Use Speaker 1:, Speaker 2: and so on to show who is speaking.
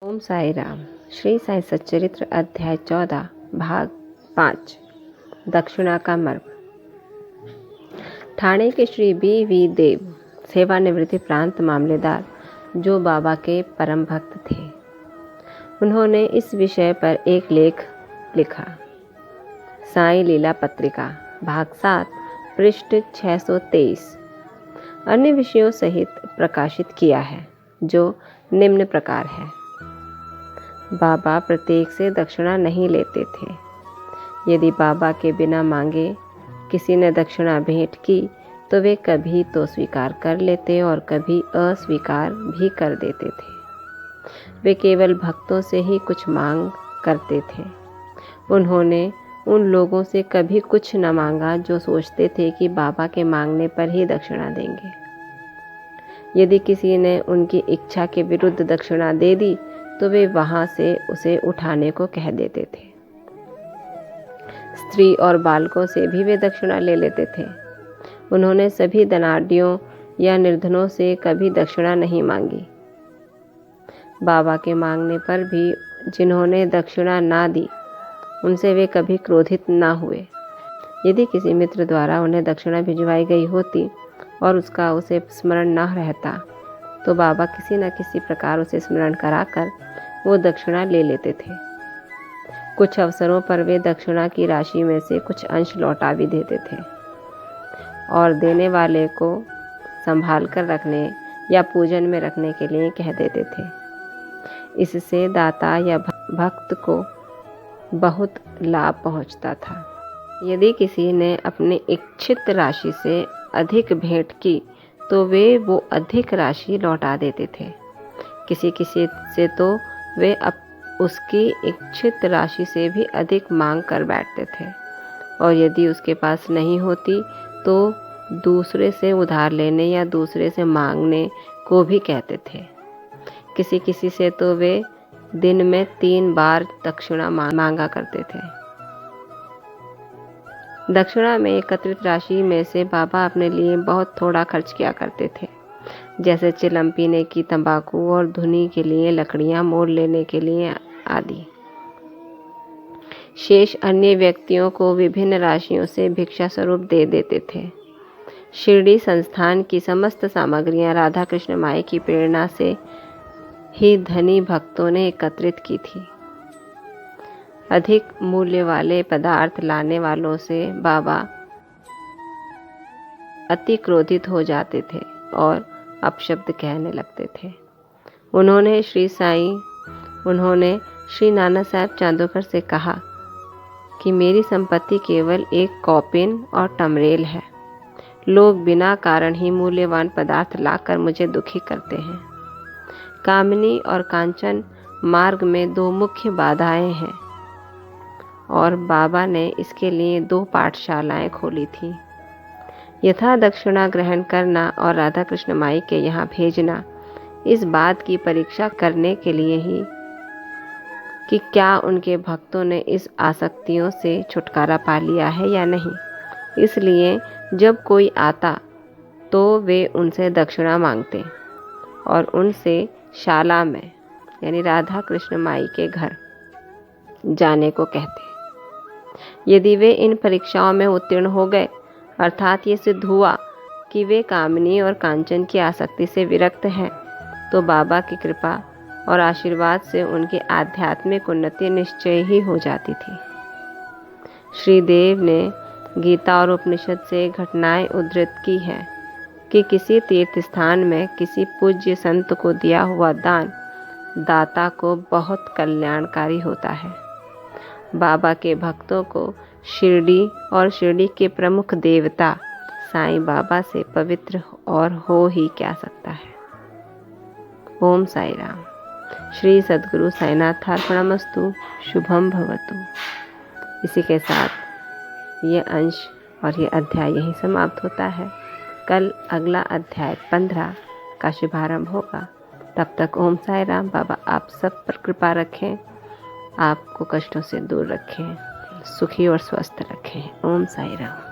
Speaker 1: ओम साई राम। श्री साई सच्चरित्र अध्याय 14 भाग 5 दक्षिणा का मर्म। ठाणे के श्री बी देव सेवानिवृत्ति प्रांत मामलेदार जो बाबा के परम भक्त थे, उन्होंने इस विषय पर एक लेख लिखा। साई लीला पत्रिका भाग 7 पृष्ठ 623 अन्य विषयों सहित प्रकाशित किया है, जो निम्न प्रकार है। बाबा प्रत्येक से दक्षिणा नहीं लेते थे। यदि बाबा के बिना मांगे किसी ने दक्षिणा भेंट की तो वे कभी तो स्वीकार कर लेते और कभी अस्वीकार भी कर देते थे। वे केवल भक्तों से ही कुछ मांग करते थे। उन्होंने उन लोगों से कभी कुछ न मांगा जो सोचते थे कि बाबा के मांगने पर ही दक्षिणा देंगे। यदि किसी ने उनकी इच्छा के विरुद्ध दक्षिणा दे दी तो वे वहां से उसे उठाने को कह देते थे। स्त्री और बालकों से भी वे दक्षिणा ले लेते थे। उन्होंने सभी धनाढ्यों या निर्धनों से कभी दक्षिणा नहीं मांगी। बाबा के मांगने पर भी जिन्होंने दक्षिणा ना दी, उनसे वे कभी क्रोधित ना हुए। यदि किसी मित्र द्वारा उन्हें दक्षिणा भिजवाई गई होती और उसका उसे स्मरण न रहता, तो बाबा किसी न किसी प्रकार उसे स्मरण कराकर वो दक्षिणा ले लेते थे। कुछ अवसरों पर वे दक्षिणा की राशि में से कुछ अंश लौटा भी देते थे और देने वाले को संभाल कर रखने या पूजन में रखने के लिए कह देते थे। इससे दाता या भक्त को बहुत लाभ पहुंचता था। यदि किसी ने अपनी इच्छित राशि से अधिक भेंट की तो वे वो अधिक राशि लौटा देते थे। किसी किसी से तो वे उसकी इच्छित राशि से भी अधिक मांग कर बैठते थे और यदि उसके पास नहीं होती तो दूसरे से उधार लेने या दूसरे से मांगने को भी कहते थे। किसी किसी से तो वे दिन में 3 बार दक्षिणा मांगा करते थे। दक्षिणा में एकत्रित राशि में से बाबा अपने लिए बहुत थोड़ा खर्च किया करते थे, जैसे चिलम पीने की तंबाकू और धुनी के लिए लकड़ियां मोल लेने के लिए आदि। शेष अन्य व्यक्तियों को विभिन्न राशियों से भिक्षा स्वरूप दे देते थे। शिरडी संस्थान की समस्त सामग्रियां राधा कृष्ण माई की प्रेरणा से ही धनी भक्तों ने एकत्रित की थी। अधिक मूल्य वाले पदार्थ लाने वालों से बाबा अति क्रोधित हो जाते थे और अपशब्द कहने लगते थे। उन्होंने श्री नाना साहब चांदोकर से कहा कि मेरी संपत्ति केवल एक कॉपिन और टमरेल है। लोग बिना कारण ही मूल्यवान पदार्थ लाकर मुझे दुखी करते हैं। कामिनी और कांचन मार्ग में 2 मुख्य बाधाएं हैं और बाबा ने इसके लिए 2 पाठशालाएं खोली थी। यथा दक्षिणा ग्रहण करना और राधा कृष्ण माई के यहाँ भेजना इस बात की परीक्षा करने के लिए ही कि क्या उनके भक्तों ने इस आसक्तियों से छुटकारा पा लिया है या नहीं। इसलिए जब कोई आता तो वे उनसे दक्षिणा मांगते और उनसे शाला में यानी राधा कृष्ण माई के घर जाने को कहते। यदि वे इन परीक्षाओं में उत्तीर्ण हो गए, अर्थात ये सिद्ध हुआ कि वे कामिनी और कांचन की आसक्ति से विरक्त हैं, तो बाबा की कृपा और आशीर्वाद से उनकी आध्यात्मिक उन्नति निश्चय ही हो जाती थी। श्रीदेव ने गीता और उपनिषद से घटनाएं उद्धृत की हैं कि किसी तीर्थ स्थान में किसी पूज्य संत को दिया हुआ दान दाता को बहुत कल्याणकारी होता है। बाबा के भक्तों को शिरडी और शिरडी के प्रमुख देवता साईं बाबा से पवित्र और हो ही क्या सकता है। ओम साई राम। श्री सद्गुरु साईनाथार्पणमस्तु। शुभम भवतु। इसी के साथ ये अंश और ये अध्याय यहीं समाप्त होता है। कल अगला अध्याय 15 का शुभारंभ होगा। तब तक ओम साई राम। बाबा आप सब पर कृपा रखें, आपको कष्टों से दूर रखें, सुखी और स्वस्थ रखें। ओम साई राम।